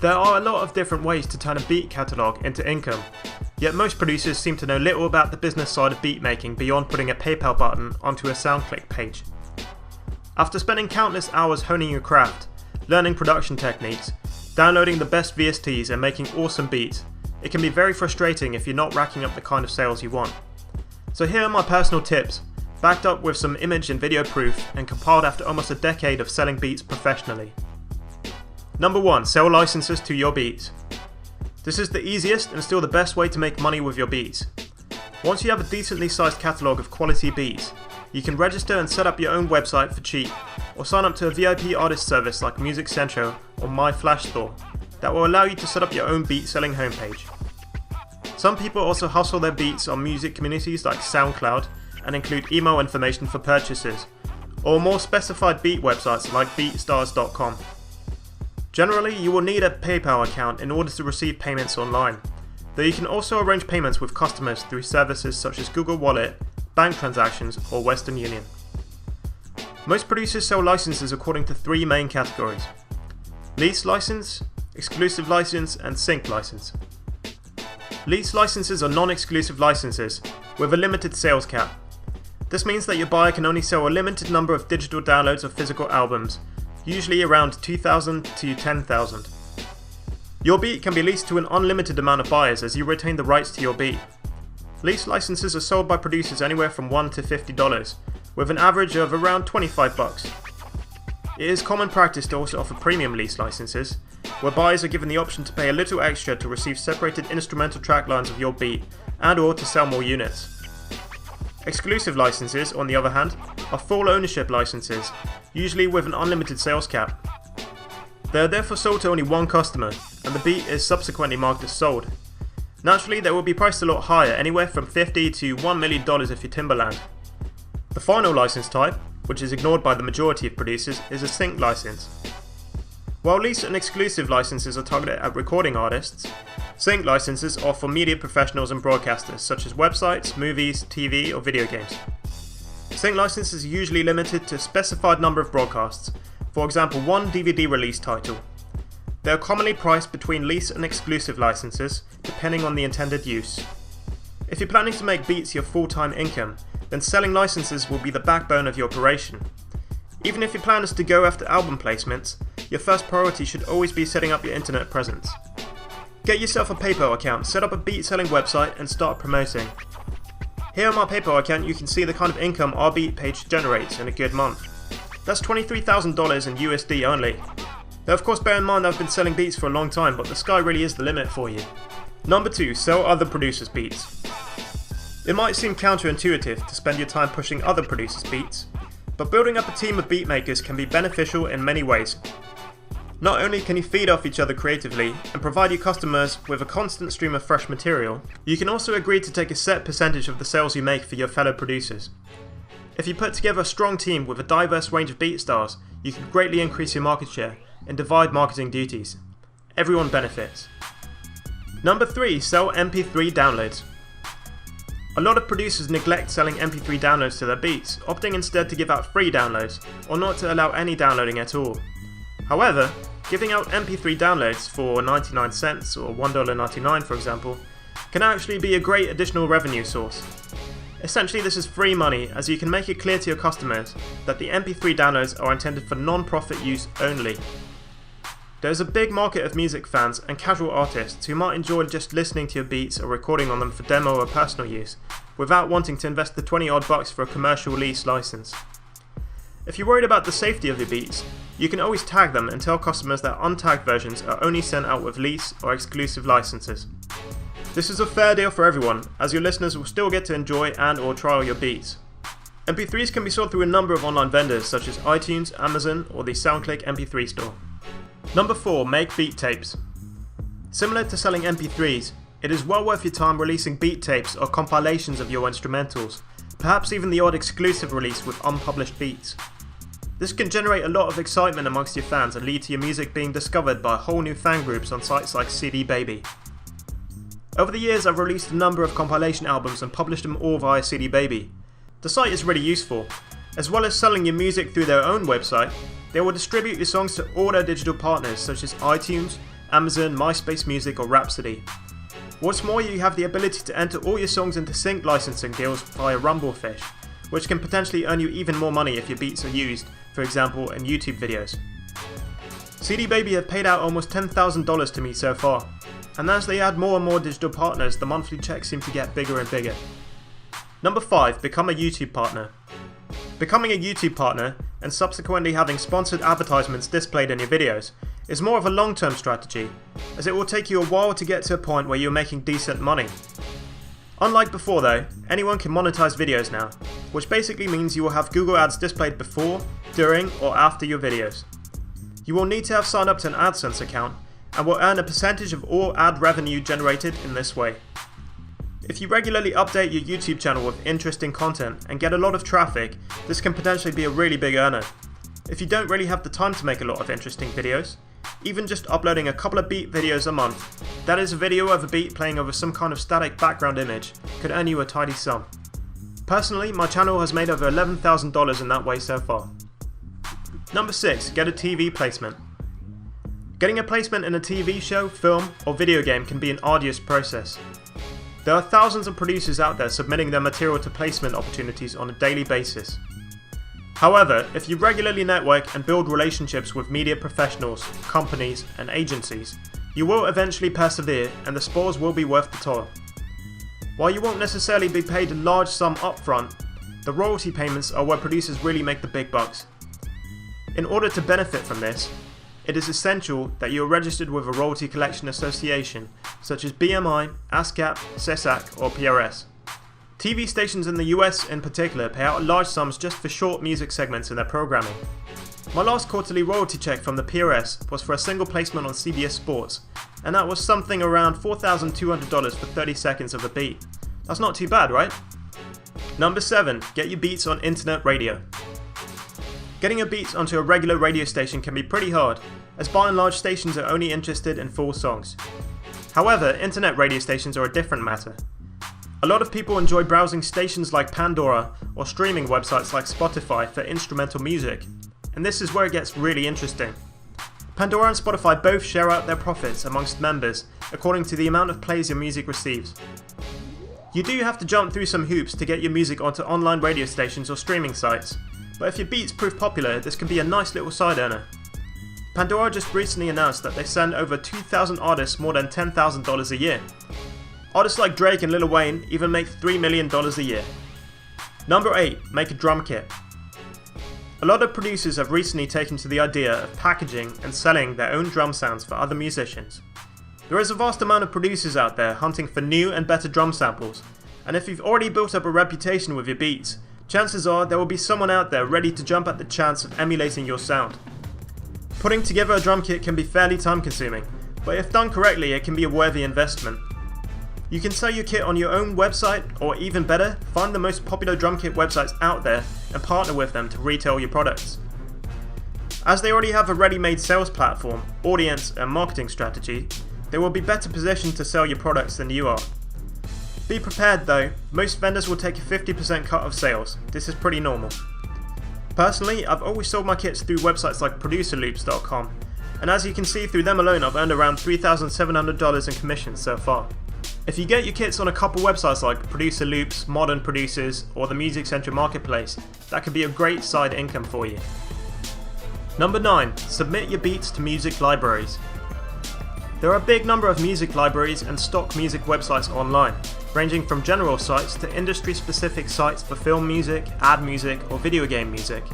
There are a lot of different ways to turn a beat catalogue into income, yet most producers seem to know little about the business side of beat making beyond putting a PayPal button onto a SoundClick page. After spending countless hours honing your craft, learning production techniques, downloading the best VSTs and making awesome beats, it can be very frustrating if you're not racking up the kind of sales you want. So here are my personal tips, backed up with some image and video proof and compiled after almost a decade of selling beats professionally. Number 1. Sell licenses to your beats. This is the easiest and still the best way to make money with your beats. Once you have a decently sized catalogue of quality beats, you can register and set up your own website for cheap, or sign up to a VIP artist service like Music Central or My Flash Store that will allow you to set up your own beat selling homepage. Some people also hustle their beats on music communities like SoundCloud and include email information for purchases, or more specified beat websites like beatstars.com. Generally, you will need a PayPal account in order to receive payments online, though you can also arrange payments with customers through services such as Google Wallet, bank transactions, or Western Union. Most producers sell licenses according to 3 main categories: lease license, exclusive license, and sync license. Lease licenses are non-exclusive licenses with a limited sales cap. This means that your buyer can only sell a limited number of digital downloads of physical albums, usually around 2,000 to 10,000. Your beat can be leased to an unlimited amount of buyers as you retain the rights to your beat. Lease licenses are sold by producers anywhere from $1 to $50, with an average of around $25. It is common practice to also offer premium lease licenses, where buyers are given the option to pay a little extra to receive separated instrumental track lines of your beat and/or to sell more units. Exclusive licenses, on the other hand, are full ownership licenses, usually with an unlimited sales cap. They are therefore sold to only one customer, and the beat is subsequently marked as sold. Naturally, they will be priced a lot higher, anywhere from $50 to $1 million if you're Timbaland. The final license type, which is ignored by the majority of producers, is a sync license. While lease and exclusive licenses are targeted at recording artists, sync licenses are for media professionals and broadcasters such as websites, movies, TV, or video games. Sync licenses are usually limited to a specified number of broadcasts, for example 1 DVD release title. They are commonly priced between lease and exclusive licenses, depending on the intended use. If you're planning to make beats your full-time income, then selling licenses will be the backbone of your operation. Even if your plan is to go after album placements, your first priority should always be setting up your internet presence. Get yourself a PayPal account, set up a beat selling website, and start promoting. Here on my PayPal account you can see the kind of income our beat page generates in a good month. That's $23,000 in USD only. Now of course bear in mind I've been selling beats for a long time, but the sky really is the limit for you. Number 2. Sell other producers' beats. It might seem counterintuitive to spend your time pushing other producers' beats, but building up a team of beat makers can be beneficial in many ways. Not only can you feed off each other creatively and provide your customers with a constant stream of fresh material, you can also agree to take a set percentage of the sales you make for your fellow producers. If you put together a strong team with a diverse range of beat styles, you can greatly increase your market share and divide marketing duties. Everyone benefits. Number 3. Sell MP3 downloads. A lot of producers neglect selling MP3 downloads to their beats, opting instead to give out free downloads, or not to allow any downloading at all. However, giving out MP3 downloads for 99 cents or $1.99 for example, can actually be a great additional revenue source. Essentially this is free money, as you can make it clear to your customers that the MP3 downloads are intended for non-profit use only. There is a big market of music fans and casual artists who might enjoy just listening to your beats or recording on them for demo or personal use, without wanting to invest the 20 odd bucks for a commercial lease license. If you're worried about the safety of your beats, you can always tag them and tell customers that untagged versions are only sent out with lease or exclusive licenses. This is a fair deal for everyone, as your listeners will still get to enjoy and or trial your beats. MP3s can be sold through a number of online vendors such as iTunes, Amazon, or the SoundClick MP3 store. Number 4. Make beat tapes. Similar to selling MP3s, it is well worth your time releasing beat tapes or compilations of your instrumentals, perhaps even the odd exclusive release with unpublished beats. This can generate a lot of excitement amongst your fans and lead to your music being discovered by whole new fan groups on sites like CD Baby. Over the years I've released a number of compilation albums and published them all via CD Baby. The site is really useful. As well as selling your music through their own website, they will distribute your songs to all their digital partners such as iTunes, Amazon, MySpace Music or Rhapsody. What's more, you have the ability to enter all your songs into sync licensing deals via Rumblefish, which can potentially earn you even more money if your beats are used, for example in YouTube videos. CD Baby have paid out almost $10,000 to me so far, and as they add more and more digital partners, the monthly checks seem to get bigger and bigger. Number 5. Become a YouTube partner. Becoming a YouTube partner, and subsequently having sponsored advertisements displayed in your videos, is more of a long-term strategy, as it will take you a while to get to a point where you're making decent money. Unlike before though, anyone can monetize videos now, which basically means you will have Google Ads displayed before, during, or after your videos. You will need to have signed up to an AdSense account, and will earn a percentage of all ad revenue generated in this way. If you regularly update your YouTube channel with interesting content and get a lot of traffic, this can potentially be a really big earner. If you don't really have the time to make a lot of interesting videos, even just uploading a couple of beat videos a month, that is a video of a beat playing over some kind of static background image, could earn you a tidy sum. Personally, my channel has made over $11,000 in that way so far. Number 6. Get a TV placement. Getting a placement in a TV show, film, or video game can be an arduous process. There are thousands of producers out there submitting their material to placement opportunities on a daily basis. However, if you regularly network and build relationships with media professionals, companies, and agencies, you will eventually persevere and the spoils will be worth the toil. While you won't necessarily be paid a large sum upfront, the royalty payments are where producers really make the big bucks. In order to benefit from this, it is essential that you are registered with a royalty collection association such as BMI, ASCAP, CESAC or PRS. TV stations in the US in particular pay out large sums just for short music segments in their programming. My last quarterly royalty check from the PRS was for a single placement on CBS Sports, and that was something around $4,200 for 30 seconds of a beat. That's not too bad, right? Number 7. Get your beats on internet radio. Getting your beats onto a regular radio station can be pretty hard, as by and large stations are only interested in full songs. However, internet radio stations are a different matter. A lot of people enjoy browsing stations like Pandora or streaming websites like Spotify for instrumental music, and this is where it gets really interesting. Pandora and Spotify both share out their profits amongst members according to the amount of plays your music receives. You do have to jump through some hoops to get your music onto online radio stations or streaming sites, but if your beats prove popular, this can be a nice little side earner. Pandora just recently announced that they send over 2,000 artists more than $10,000 a year. Artists like Drake and Lil Wayne even make $3 million a year. Number 8. Make a drum kit. A lot of producers have recently taken to the idea of packaging and selling their own drum sounds for other musicians. There is a vast amount of producers out there hunting for new and better drum samples, and if you've already built up a reputation with your beats, chances are there will be someone out there ready to jump at the chance of emulating your sound. Putting together a drum kit can be fairly time consuming, but if done correctly it can be a worthy investment. You can sell your kit on your own website, or even better, find the most popular drum kit websites out there and partner with them to retail your products. As they already have a ready-made sales platform, audience and marketing strategy, they will be better positioned to sell your products than you are. Be prepared though, most vendors will take a 50% cut of sales. This is pretty normal. Personally, I've always sold my kits through websites like producerloops.com, and as you can see, through them alone I've earned around $3,700 in commissions so far. If you get your kits on a couple websites like Producer Loops, Modern Producers, or the Music Central Marketplace, that could be a great side income for you. Number 9. Submit your beats to music libraries. There are a big number of music libraries and stock music websites online, ranging from general sites to industry-specific sites for film music, ad music, or video game music.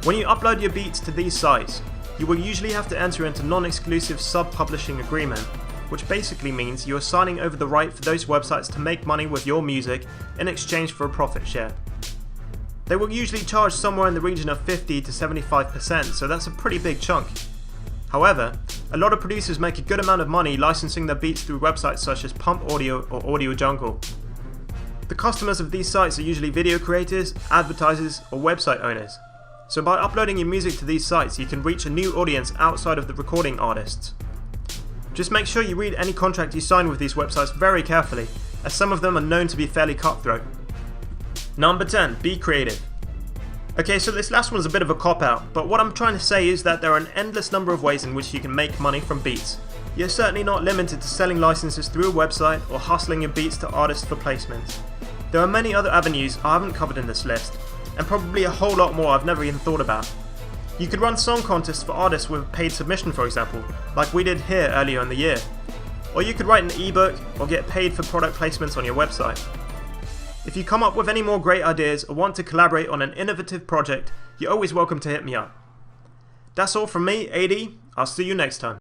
When you upload your beats to these sites, you will usually have to enter into non-exclusive sub-publishing agreement, which basically means you are signing over the right for those websites to make money with your music in exchange for a profit share. They will usually charge somewhere in the region of 50 to 75%, so that's a pretty big chunk. However, a lot of producers make a good amount of money licensing their beats through websites such as Pump Audio or Audio Jungle. The customers of these sites are usually video creators, advertisers, or website owners. So by uploading your music to these sites, you can reach a new audience outside of the recording artists. Just make sure you read any contract you sign with these websites very carefully, as some of them are known to be fairly cutthroat. Number 10. Be creative. Okay, so this last one's a bit of a cop-out, but what I'm trying to say is that there are an endless number of ways in which you can make money from beats, You're certainly not limited to selling licenses through a website or hustling your beats to artists for placements. There are many other avenues I haven't covered in this list, and probably a whole lot more I've never even thought about. You could run song contests for artists with a paid submission, for example, like we did here earlier in the year. Or you could write an ebook or get paid for product placements on your website. If you come up with any more great ideas or want to collaborate on an innovative project, you're always welcome to hit me up. That's all from me, AD. I'll see you next time.